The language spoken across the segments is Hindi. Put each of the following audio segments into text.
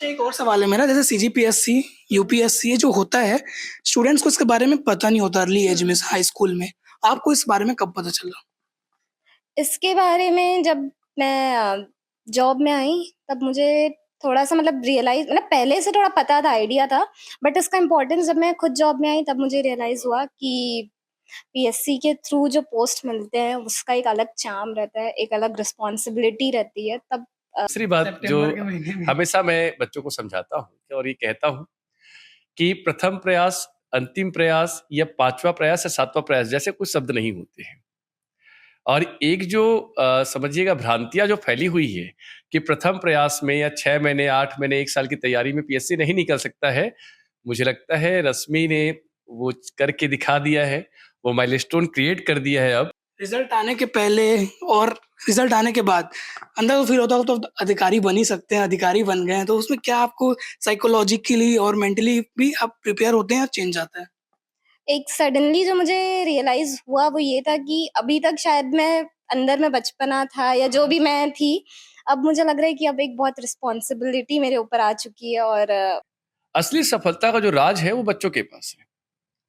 एक और सवाल है मेरा, जैसे सीजीपीएससी, यूपीएससी ये जो होता है, स्टूडेंट्स को इसके बारे में पता नहीं होता अर्ली एज में, हाई स्कूल में। आपको इस बारे में कब पता चला? इसके बारे में जब मैं जॉब में आई तब मुझे थोड़ा-सा मतलब रियलाइज़ मतलब पहले से थोड़ा पता था, आइडिया था, बट इसका इम्पोर्टेंस जब मैं खुद जॉब में आई तब मुझे रियलाइज़ हुआ कि पीएससी के थ्रू जो पोस्ट मिलते हैं उसका एक अलग चार्म रहता है, एक अलग रिस्पॉन्सिबिलिटी रहती है। तब दूसरी बात जो सितंबर के महीने में। हमेशा मैं बच्चों को समझाता हूँ और ये कहता हूँ कि प्रथम प्रयास, अंतिम प्रयास या पांचवा प्रयास या सातवां प्रयास जैसे कुछ शब्द नहीं होते हैं। और एक जो समझिएगा भ्रांतियां जो फैली हुई है कि प्रथम प्रयास में या 6 महीने, 8 महीने, 1 साल की तैयारी में पीएससी नहीं निकल सकता है। मुझे लगता है रश्मि ने वो करके दिखा दिया है, वो माइलस्टोन क्रिएट कर दिया है अब। रिजल्ट आने के पहले और रिजल्ट आने के बाद अंदर तो फील होता हो तो अधिकारी बन ही सकते हैं, अधिकारी बन गए हैं, तो उसमें क्या आपको साइकोलॉजिकली और मेंटली भी आप प्रिपेयर होते हैं या चेंज आता है? एक सडनली जो मुझे रियलाइज़ हुआ वो ये था कि अभी तक शायद मैं अंदर में बचपना था या जो भी मैं थी, अब मुझे लग रहा है कि अब एक बहुत रिस्पॉन्सिबिलिटी मेरे ऊपर आ चुकी है और असली सफलता का जो राज है वो बच्चों के पास है।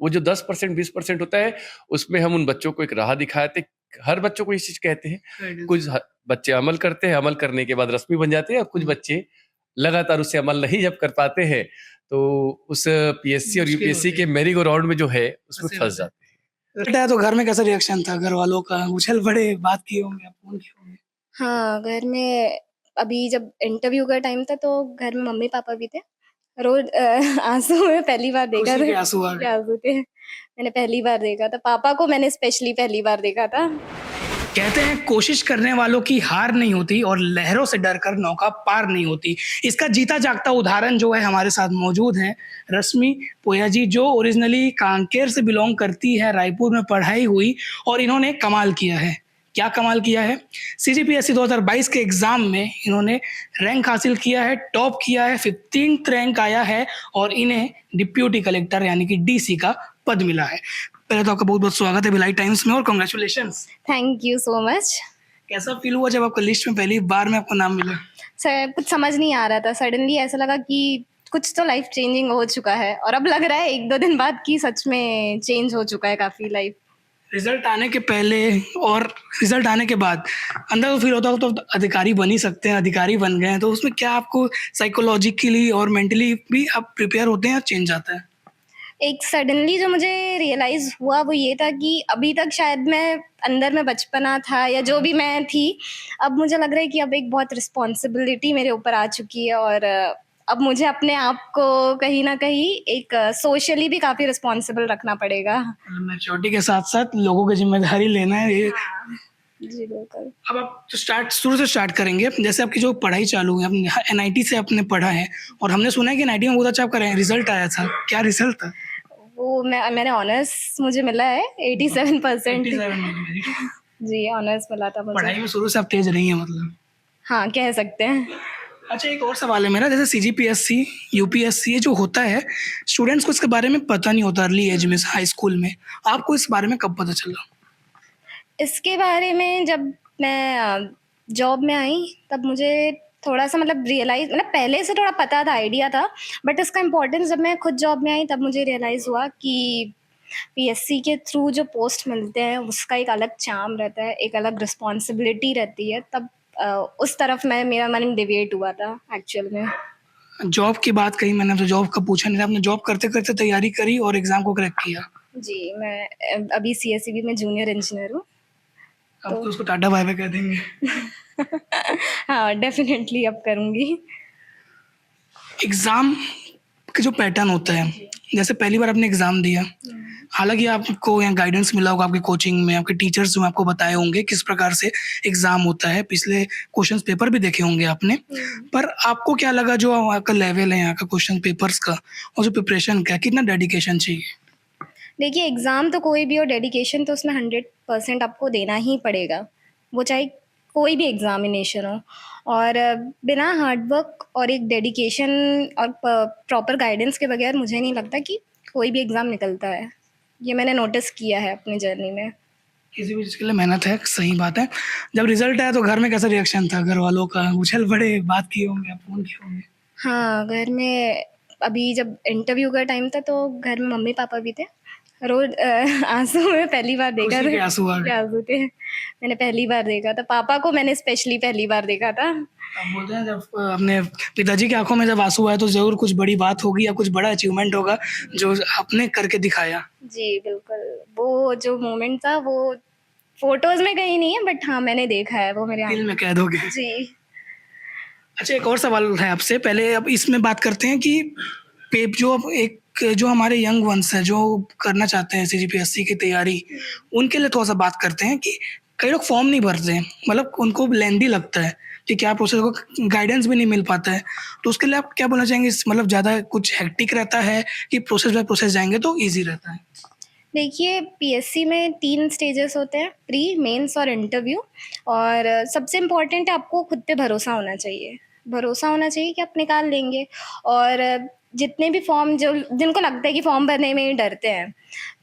वो जो 10% 20% होता है, उसमें हम उन बच्चों को एक राह दिखाते, हर बच्चों को ये चीज कहते हैं। कुछ बच्चे अमल करते हैं, अमल करने के बाद रश्मि बन जाते हैं, और कुछ बच्चे लगातार उससे अमल नहीं जब कर पाते हैं तो उस पीएससी और यूपीएससी के मेरी गो राउंड में जो है उसमें फंस जाते हैं। रिजल्ट आया तो घर में कैसा रिएक्शन था घर वालों का? उछल पड़े, बात किए होंगे आप, फोन किए होंगे? हाँ, घर में अभी जब इंटरव्यू का टाइम था तो घर में मम्मी-पापा भी थे। रोज़ आँसू में पहली बार देखा खुशी था। के आंसू आ खुशी के गए। आँसू थे। मैंने पहली बार देखा था। पापा को मैंने स्पेशली पहली बार देखा था। कहते हैं कोशिश करने वालों की हार नहीं होती और लहरों से डरकर नौका पार नहीं होती। इसका जीता जागता उदाहरण जो है हमारे साथ मौजूद है रश्मि पोया जी, जो ओरिजिनली कांकेर से बिलोंग करती है, रायपुर में पढ़ाई हुई और इन्होंने कमाल किया है। क्या कमाल किया है? सीजीपीएससी 2022 के एग्जाम में इन्होंने रैंक हासिल किया है, टॉप किया है, 15th रैंक आया है और इन्हें डिप्यूटी कलेक्टर यानी कि डीसी का पद मिला है। पहले तो आपका बहुत-बहुत स्वागत है भिलाई टाइम्स में और congratulations. Thank you so much. कैसा फील हुआ जब आपको लिस्ट में पहली बार में आपका नाम मिला? सर कुछ समझ नहीं आ रहा था। सडनली ऐसा लगा कि कुछ तो लाइफ चेंजिंग हो चुका है और अब लग रहा है 1-2 दिन बाद कि सच में चेंज हो चुका है काफ़ी लाइफ। रिजल्ट आने के पहले और रिजल्ट आने के बाद अंदर तो फील होता हो तो अधिकारी बन ही सकते हैं, अधिकारी बन गए हैं, तो उसमें क्या आपको साइकोलॉजिकली और मेंटली भी आप प्रिपेयर होते हैं या चेंज आता है? एक सडनली जो मुझे रियलाइज़ हुआ वो ये था कि अभी तक शायद मैं अंदर में बचपना था या जो भी मैं थी, अब मुझे लग रहा है कि अब एक बहुत रिस्पॉन्सिबिलिटी मेरे ऊपर आ चुकी है और अब मुझे अपने आप को कहीं न कहीं एक सोशली भी काफ़ी रिस्पॉन्सिबल रखना पड़ेगा। मतलब मैच्योरिटी के साथ-साथ लोगों की ज़िम्मेदारी लेना है ये। हाँ। जी, बिल्कुल। अब आप जो शुरू से स्टार्ट करेंगे, जैसे आपकी जो पढ़ाई चालू है, आपने एनआईटी से आपने पढ़ा है और हमने सुना है कि एनआईटी में बहुत अच्छा आपका रिजल्ट आया था। क्या रिजल्ट था? वो मैंने ऑनर्स मुझे मिला है 87% 87 जी, ऑनर्स मिला था मुझे। पढ़ाई में शुरू से आप तेज़ रही हैं मतलब। हाँ, कह सकते हैं। अच्छा, एक और सवाल है मेरा, जैसे सीजीपीएससी, यूपीएससी ये जो होता है, स्टूडेंट्स को इसके बारे में पता नहीं होता अर्ली एज में, हाई स्कूल में। आपको इस बारे में कब पता चला? इसके बारे में जब मैं जॉब में आई तब मुझे थोड़ा-सा मतलब रियलाइज़ मतलब पहले से थोड़ा पता था, आइडिया था, बट इसका इम्पोर्टेंस जब मैं खुद जॉब में आई तब मुझे रियलाइज़ हुआ कि पीएससी के थ्रू जो पोस्ट मिलते हैं उसका एक अलग चार्म रहता है, एक अलग रिस्पॉन्सिबिलिटी रहती है। तब उस तरफ मेरा मन डेविएट हुआ था एक्चुअल में। जॉब की बात कही मैंने, तो जॉब का पूछा नहीं था। आपने जॉब करते-करते तैयारी करी और एग्ज़ाम को क्रैक किया। जी, मैं अभी सीएसईबी में जूनियर इंजीनियर हूँ। अब तो उसको टाटा बाय-बाय कह देंगे। हाँ, डेफ़िनेटली अब करूँगी। एग्ज़ाम का जो पैटर्न होता है, जैसे पहली बार आपने एग्ज़ाम दिया, हालाँकि आपको यहाँ गाइडेंस मिला होगा आपकी कोचिंग में, आपके टीचर्स जो आपको बताए होंगे किस प्रकार से एग्ज़ाम होता है, पिछले क्वेश्चन पेपर भी देखे होंगे आपने। पर आपको क्या लगा जो आपका लेवल है यहाँ का क्वेश्चन पेपर्स का और जो प्रिपरेशन का, कितना डेडिकेशन चाहिए? देखिए, एग्ज़ाम तो कोई भी हो, डेडिकेशन तो उसमें 100% आपको देना ही पड़ेगा। वो चाहे कोई भी एग्ज़ामिनेशन हो और बिना हार्ड वर्क और एक डेडिकेशन और प्रॉपर गाइडेंस के बगैर मुझे नहीं लगता कि कोई भी एग्ज़ाम निकलता है। ये मैंने नोटिस किया है अपनी जर्नी में। किसी भी चीज़ के लिए मेहनत है, सही बात है। जब रिज़ल्ट आया तो घर में कैसा रिएक्शन था घर वालों का? उछल पड़े, बात किए होंगे आप, फ़ोन किए होंगे? हाँ, घर में अभी जब इंटरव्यू का टाइम था तो घर में मम्मी-पापा भी थे। रोज़ आँसू मैं पहली बार देखा खुशी था। के आंसू आ खुशी के गए। आँसू थे। मैंने पहली बार देखा था। पापा को मैंने स्पेशली पहली बार देखा था। आप बोलते हैं जब अपने पिताजी की आंखों में जब आंसू आए तो ज़रूर कुछ बड़ी बात होगी या कुछ बड़ा अचीवमेंट होगा जो आपने करके दिखाया। जी, बिल्कुल। वो जो मोमेंट था वो फ़ोटोज़ में कहीं नहीं है बट हाँ, मैंने देखा है वो मेरे दिल में आँखों कैद हो गए। से। जी। अच्छा, एक और सवाल है आपसे, पहले अब इसमें बात करते हैं कि पेप जो अब एक जो हमारे यंग वन्स हैं, जो करना चाहते हैं सीजीपीएससी की तैयारी, उनके लिए थोड़ा-सा बात करते हैं कि कई लोग फॉर्म नहीं भरते हैं, मतलब उनको लेंदी लगता है कि क्या प्रोसेस होगा, गाइडेंस भी नहीं मिल पाता है। तो उसके लिए आप क्या बोलना चाहेंगे? मतलब ज़्यादा कुछ हेक्टिक रहता है कि प्रोसेस बाय प्रोसेस जाएँगे तो ईज़ी रहता है? देखिए, पीएससी में 3 स्टेजेस होते हैं, प्री, मेंस और इंटरव्यू। और सबसे इम्पोर्टेंट है आपको खुद पे भरोसा होना चाहिए। भरोसा होना चाहिए कि आप निकाल लेंगे। और जितने भी फॉर्म जो जिनको लगता है कि फॉर्म भरने में ही डरते हैं,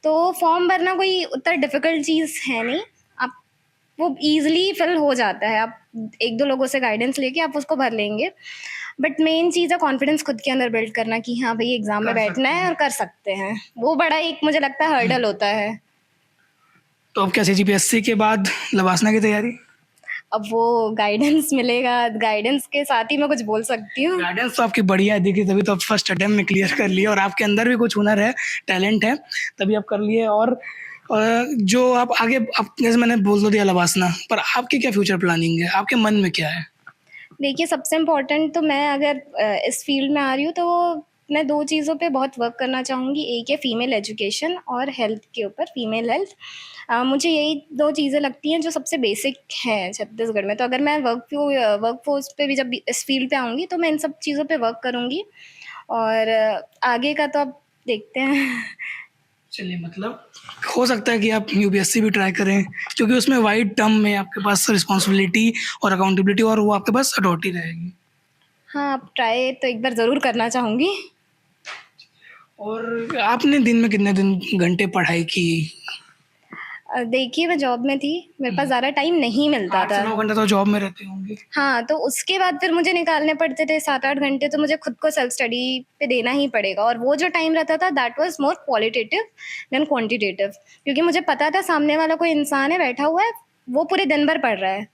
तो फॉर्म भरना कोई उतना डिफ़िकल्ट चीज़ है नहीं। आप वो ईज़िली फिल हो जाता है। आप 1-2 लोगों से गाइडेंस लेके आप उसको भर लेंगे। बट मेन चीज़ है कॉन्फिडेंस खुद के अंदर बिल्ड करना कि हाँ, भई एग्ज़ाम में कर सकते बैठना है हैं। और कर सकते हैं। वो बड़ा एक मुझे लगता है हर्डल होता है। तो अब क्या सीजीपीएससी के बाद लवासना की तैयारी? अब वो गाइडेंस मिलेगा, गाइडेंस के साथ ही मैं कुछ बोल सकती हूँ। गाइडेंस तो आपकी बढ़िया है, देखिए तभी तो आप फर्स्ट अटेम्प्ट में क्लियर कर लिए और आपके अंदर भी कुछ हुनर है, टैलेंट है, तभी आप कर लिए। और जो आप आगे आप जैसे मैंने बोल तो दिया लवासना, पर आपकी क्या फ्यूचर प्लानिंग है? आपके मन में क्या है? देखिए, सबसे इम्पोर्टेंट तो मैं अगर इस फ़ील्ड में आ रही हूँ तो मैं 2 चीज़ों पे बहुत वर्क करना चाहूँगी। एक है फ़ीमेल एजुकेशन और हेल्थ के ऊपर, फ़ीमेल हेल्थ। मुझे यही 2 चीज़ें लगती हैं जो सबसे बेसिक हैं छत्तीसगढ़ में। तो अगर मैं वर्कफ़ोर्स पे भी जब भी इस फ़ील्ड पे आऊँगी तो मैं इन सब चीज़ों पे वर्क करूँगी। और आगे का तो अब देखते हैं। चलिए, मतलब हो सकता है कि आप यूपीएससी भी ट्राई करें, क्योंकि उसमें वाइड टर्म में आपके पास रिस्पॉन्सिबिलिटी और अकाउंटेबिलिटी और वो आपके पास अथॉरिटी रहेगी। हाँ, अब ट्राई तो एक बार ज़रूर करना चाहूँगी। और आपने दिन में कितने दिन घंटे पढ़ाई की? देखिए, मैं जॉब में थी, मेरे पास ज़्यादा टाइम नहीं मिलता 8 से था। 9 घंटे तो जॉब में रहते होंगे। हाँ, तो उसके बाद फिर मुझे निकालने पड़ते थे 7-8 घंटे, तो मुझे खुद को सेल्फ स्टडी पे देना ही पड़ेगा। और वो जो टाइम रहता था that was more qualitative than quantitative, क्योंकि मुझे पता था सामने वाला कोई इंसान है, बैठा हुआ है, वो पूरे दिन भर पढ़ रहा है।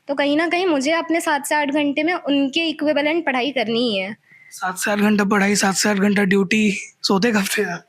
तो कहीं न कहीं मुझे अपने 7 से 8 घंटे में उनके इक्विवेलेंट पढ़ाई करनी ही है। 7 से 8 घंटा पढ़ाई, 7 से 8 घंटा ड्यूटी, सोते कब थे आप?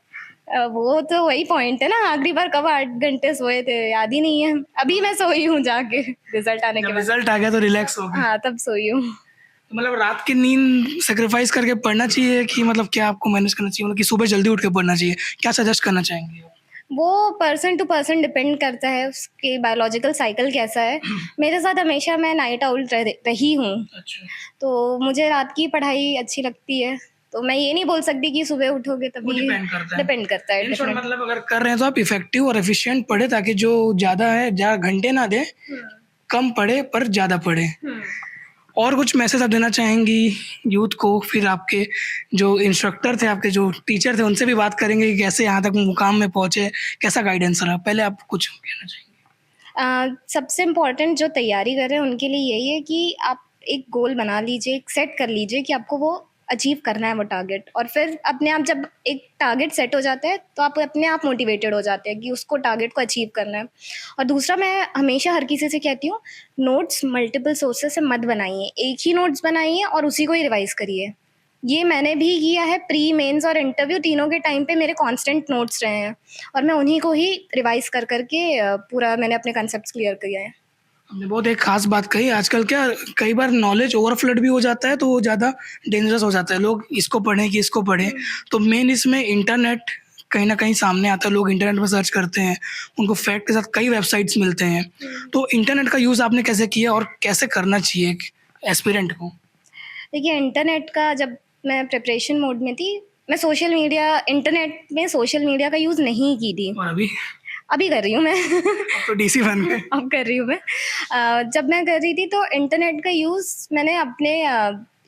वो तो वही पॉइंट है ना, आखिरी बार कब 8 घंटे सोए थे, याद ही नहीं है। अभी मैं सोई हूँ जाके रिज़ल्ट आने के जब बाद। रिज़ल्ट आ गया तो रिलैक्स हो गए। हाँ, तब सोई हूँ। तो मतलब रात की नींद सैक्रिफाइस करके पढ़ना चाहिए कि मतलब क्या आपको मैनेज करना चाहिए? मतलब कि सुबह जल्दी उठ के पढ़ना चाहिए? क्या सजेस्ट करना चाहेंगे आप? वो पर्सन टू पर्सन डिपेंड करता है, उसके बायोलॉजिकल साइकिल कैसा है। मेरे साथ हमेशा मैं नाइट आउल रही हूँ, अच्छा। तो मुझे रात की पढ़ाई अच्छी लगती है। तो मैं ये नहीं बोल सकती कि सुबह उठोगे वो तभी। डिपेंड करता है। डिपेंड करता है, इन शॉर्ट डिफरेंट। मतलब अगर कर रहे हैं तो आप इफ़ेक्टिव और एफ़िशिएंट पढ़ें ताकि जो ज़्यादा है, ज़्यादा घंटे ना दें, कम पढ़ें पर ज़्यादा पढ़ें। और कुछ मैसेज आप देना चाहेंगी यूथ को? फिर आपके जो इंस्ट्रक्टर थे, आपके जो टीचर थे, उनसे भी बात करेंगे कि कैसे यहाँ तक मुकाम में पहुँचे, कैसा गाइडेंस रहा? पहले आप कुछ कहना चाहेंगे? सबसे इम्पोर्टेंट जो तैयारी कर रहे हैं उनके लिए यही है कि आप एक गोल बना लीजिए, एक सेट कर लीजिए कि आपको वो अचीव करना है वो टारगेट। और फिर अपने आप जब एक टारगेट सेट हो जाता है तो आप अपने आप मोटिवेटेड हो जाते हैं कि उसको टारगेट को अचीव करना है। और दूसरा, मैं हमेशा हर किसी से कहती हूँ, नोट्स मल्टीपल सोर्सेस से मत बनाइए, एक ही नोट्स बनाइए और उसी को ही रिवाइज करिए। ये मैंने भी किया है। प्री, मेंस और इंटरव्यू तीनों के टाइम पे मेरे कांस्टेंट नोट्स रहे हैं और मैं उन्हीं को ही रिवाइज कर करके पूरा मैंने अपने कॉन्सेप्ट्स क्लियर किए हैं। आपने बहुत एक ख़ास बात कही। आजकल क्या कई बार नॉलेज ओवरफ्लोड भी हो जाता है, तो वो ज़्यादा डेंजरस हो जाता है। लोग इसको पढ़ें कि इसको पढ़ें, तो मेन इसमें इंटरनेट कहीं न कहीं सामने आता है। लोग इंटरनेट में सर्च करते हैं, उनको फैक्ट के साथ कई वेबसाइट्स मिलते हैं। तो इंटरनेट का यूज़ आपने कैसे किया और कैसे करना चाहिए एक एस्पिरेंट को? देखिए, इंटरनेट का जब मैं प्रिपरेशन मोड में थी, मैं इंटरनेट में सोशल मीडिया का यूज़ नहीं की थी। और अभी? अभी कर रही हूँ मैं। अब तो डीसी बन गए। अब कर रही हूँ मैं। जब मैं कर रही थी तो इंटरनेट का यूज़ मैंने अपने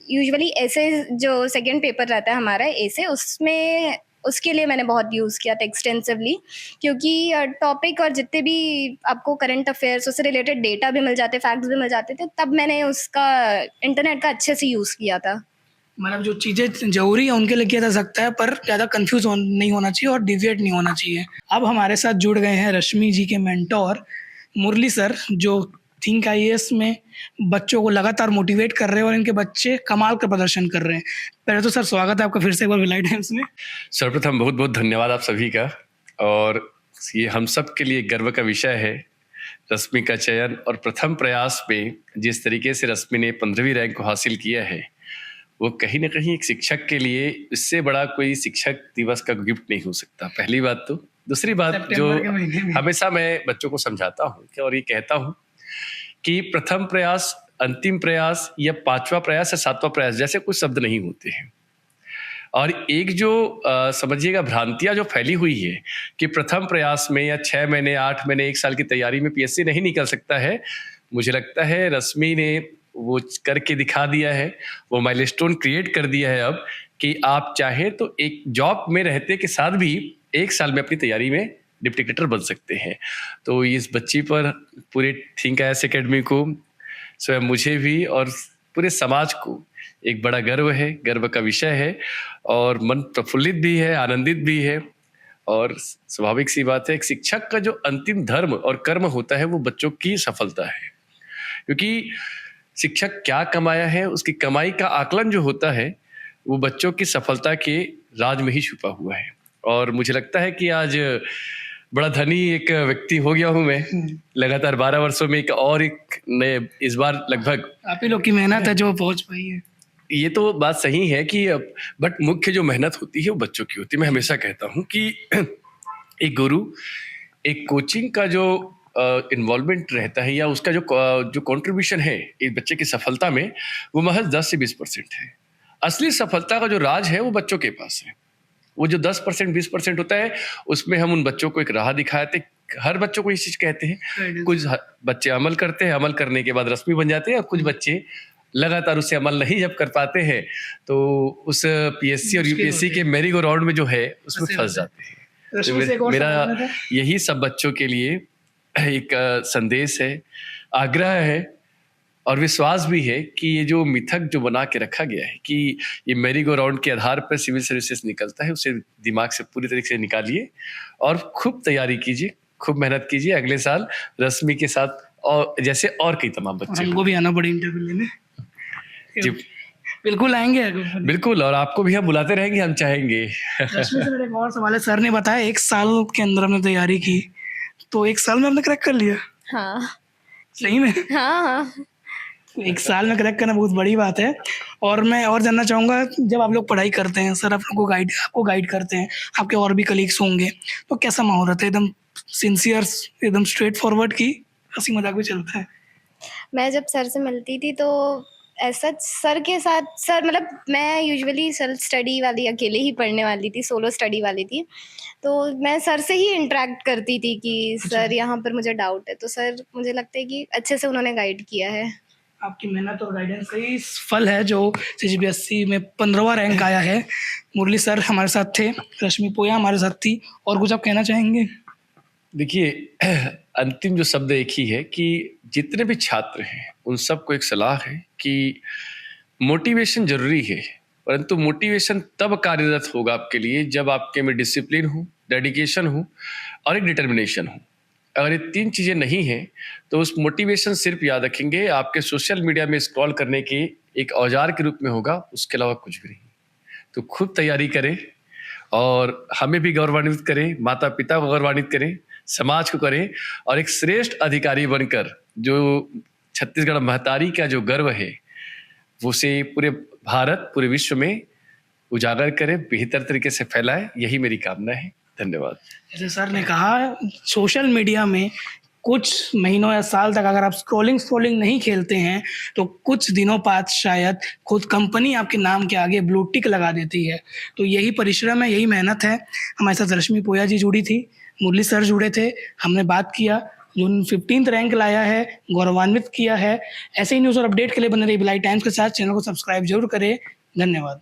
यूजुअली ऐसे जो सेकंड पेपर रहता है हमारा ऐसे, उसमें उसके लिए मैंने बहुत यूज़ किया था एक्सटेंसिवली, क्योंकि टॉपिक और जितने भी आपको करंट अफेयर्स उससे रिलेटेड डेटा भी मिल जाते, फैक्ट्स भी मिल जाते थे, तब मैंने उसका इंटरनेट का अच्छे से यूज़ किया था। मतलब जो चीज़ें ज़रूरी है उनके लिए किया जा सकता है, पर ज़्यादा कन्फ्यूज़ नहीं होना चाहिए और डिविएट नहीं होना चाहिए। अब हमारे साथ जुड़ गए हैं रश्मि जी के मेंटोर मुरली सर, जो थिंक आईएएस में बच्चों को लगातार मोटिवेट कर रहे हैं और इनके बच्चे कमाल का प्रदर्शन कर रहे हैं। पहले तो सर स्वागत है आपका फिर से एक बार भिलाई टाइम्स में। सर्वप्रथम बहुत बहुत धन्यवाद आप सभी का, और ये हम सब के लिए गर्व का विषय है रश्मि का चयन। और प्रथम प्रयास में जिस तरीके से रश्मि ने 15वीं रैंक को हासिल किया है, वो कहीं ना कहीं एक शिक्षक के लिए इससे बड़ा कोई शिक्षक दिवस का गिफ्ट नहीं हो सकता, पहली बात तो। दूसरी बात जो हमेशा मैं बच्चों को समझाता हूँ और ये कहता हूँ कि प्रथम प्रयास, अंतिम प्रयास या 5वां प्रयास या 7वां प्रयास जैसे कुछ शब्द नहीं होते हैं। और एक जो समझिएगा भ्रांतियां जो फैली हुई है कि प्रथम प्रयास में या 6 महीने 8 महीने 1 साल की तैयारी में पीएससी नहीं निकल सकता है, मुझे लगता है रश्मि ने वो करके दिखा दिया है, वो माइलस्टोन क्रिएट कर दिया है अब कि आप चाहे तो एक जॉब में रहते के साथ भी 1 साल में अपनी तैयारी में डिप्टी कलेक्टर बन सकते हैं। तो इस बच्ची पर पूरे थिंक आईएएस एकेडमी को, स्वयं मुझे भी और पूरे समाज को एक बड़ा गर्व है, गर्व का विषय है, और मन प्रफुल्लित भी है, आनंदित भी है। और स्वाभाविक सी बात है, एक शिक्षक का जो अंतिम धर्म और कर्म होता है वो बच्चों की सफलता है, क्योंकि शिक्षक क्या कमाया है उसकी कमाई का आकलन जो होता है वो बच्चों की सफलता के राज में ही छुपा हुआ है। और मुझे लगता है कि आज बड़ा धनी एक व्यक्ति हो गया हूं मैं, लगातार 12 वर्षों में एक नए, इस बार लगभग आप ही लोग की मेहनत है जो पहुंच पाई है। ये तो बात सही है कि बट मुख्य जो मेहनत होती है वो बच्चों की होती है। मैं हमेशा कहता हूं कि एक गुरु, एक कोचिंग का जो इन्वॉल्वमेंट रहता है या उसका जो कंट्रीब्यूशन है एक बच्चे की सफलता में, वो महज 10 से 20% है। असली सफलता का जो राज है वो बच्चों के पास है। वो जो 10% 20% होता है उसमें हम उन बच्चों को एक राह दिखाते, हर बच्चों को ये चीज कहते हैं। कुछ बच्चे अमल करते हैं, अमल करने के बाद रश्मि बन जाते हैं, और कुछ बच्चे लगातार उससे अमल नहीं जब कर पाते हैं तो उस पीएससी और यूपीएससी के मेरी गो राउंड में जो है उसमें फंस जाते हैं। तो मेरा यही सब बच्चों के लिए एक संदेश है, आग्रह है और विश्वास भी है कि ये जो मिथक जो बना के रखा गया है कि ये मेरी गो राउंड के आधार पर सिविल सर्विसेज निकलता है, उसे दिमाग से पूरी तरीके से निकालिए और खूब तैयारी कीजिए, खूब मेहनत कीजिए। अगले साल रश्मि के साथ और जैसे और कई तमाम बच्चे, हमको भी आना पड़े इंटरव्यू लेने। जी बिल्कुल आएंगे, बिल्कुल, और आपको भी हम बुलाते रहेंगे, हम चाहेंगे। रश्मि से मेरा एक और सवाल है, सर ने बताया 1 साल के अंदर हमने तैयारी की, तो 1 साल में हमने क्रैक कर लिया? हाँ सही में? हाँ। 1 साल में क्रैक करना बहुत बड़ी बात है। और मैं और जानना चाहूँगा, जब आप लोग पढ़ाई करते हैं, सर आपको गाइड करते हैं, आपके और भी कलीग्स होंगे, तो कैसा माहौल रहता है? एकदम सिंसियर, एकदम स्ट्रेट फॉरवर्ड की हंसी मजाक भी चलता है? मैं जब सर से मिलती थी तो ऐसा सर के साथ, सर मतलब मैं यूजुअली सेल्फ स्टडी वाली, अकेले ही पढ़ने वाली थी, सोलो स्टडी वाली थी, तो मैं सर से ही इंटरेक्ट करती थी कि सर यहाँ पर मुझे डाउट है, तो सर मुझे लगता है कि अच्छे से उन्होंने गाइड किया है। आपकी मेहनत और गाइडेंस का ही फल है जो सीजीपीएससी में 15वां रैंक आया है। मुरली सर हमारे साथ थे, रश्मि पोया हमारे साथ थी, और कुछ आप कहना चाहेंगे? देखिए, अंतिम जो शब्द एक ही है कि जितने भी छात्र हैं उन सबको एक सलाह है कि मोटिवेशन जरूरी है, परंतु मोटिवेशन तब कार्यरत होगा आपके लिए जब आपके में डिसिप्लिन हो, डेडिकेशन हो और एक डिटर्मिनेशन हो। अगर ये 3 चीज़ें नहीं हैं तो उस मोटिवेशन सिर्फ याद रखेंगे आपके सोशल मीडिया में स्क्रॉल करने के एक औजार के रूप में होगा, उसके अलावा कुछ भी नहीं। तो खूब तैयारी करें और हमें भी गौरवान्वित करें, माता पिता को गौरवान्वित करें, समाज को करें, और एक श्रेष्ठ अधिकारी बनकर जो छत्तीसगढ़ महतारी का जो गर्व है वो से पूरे भारत, पूरे विश्व में उजागर करें, बेहतर तरीके से फैलाएं, यही मेरी कामना है। धन्यवाद। जैसे सर ने कहा, सोशल मीडिया में कुछ महीनों या साल तक अगर आप स्क्रॉलिंग नहीं खेलते हैं तो कुछ दिनों बाद शायद खुद कंपनी आपके नाम के आगे ब्लू टिक लगा देती है। तो यही परिश्रम है, यही मेहनत है। हमारे साथ रश्मि पोया जी जुड़ी थी, मुरली सर जुड़े थे, हमने बात किया, जो 15th रैंक लाया है, गौरवान्वित किया है। ऐसे ही न्यूज़ और अपडेट के लिए बने रहिए भिलाई टाइम्स के साथ। चैनल को सब्सक्राइब जरूर करें। धन्यवाद।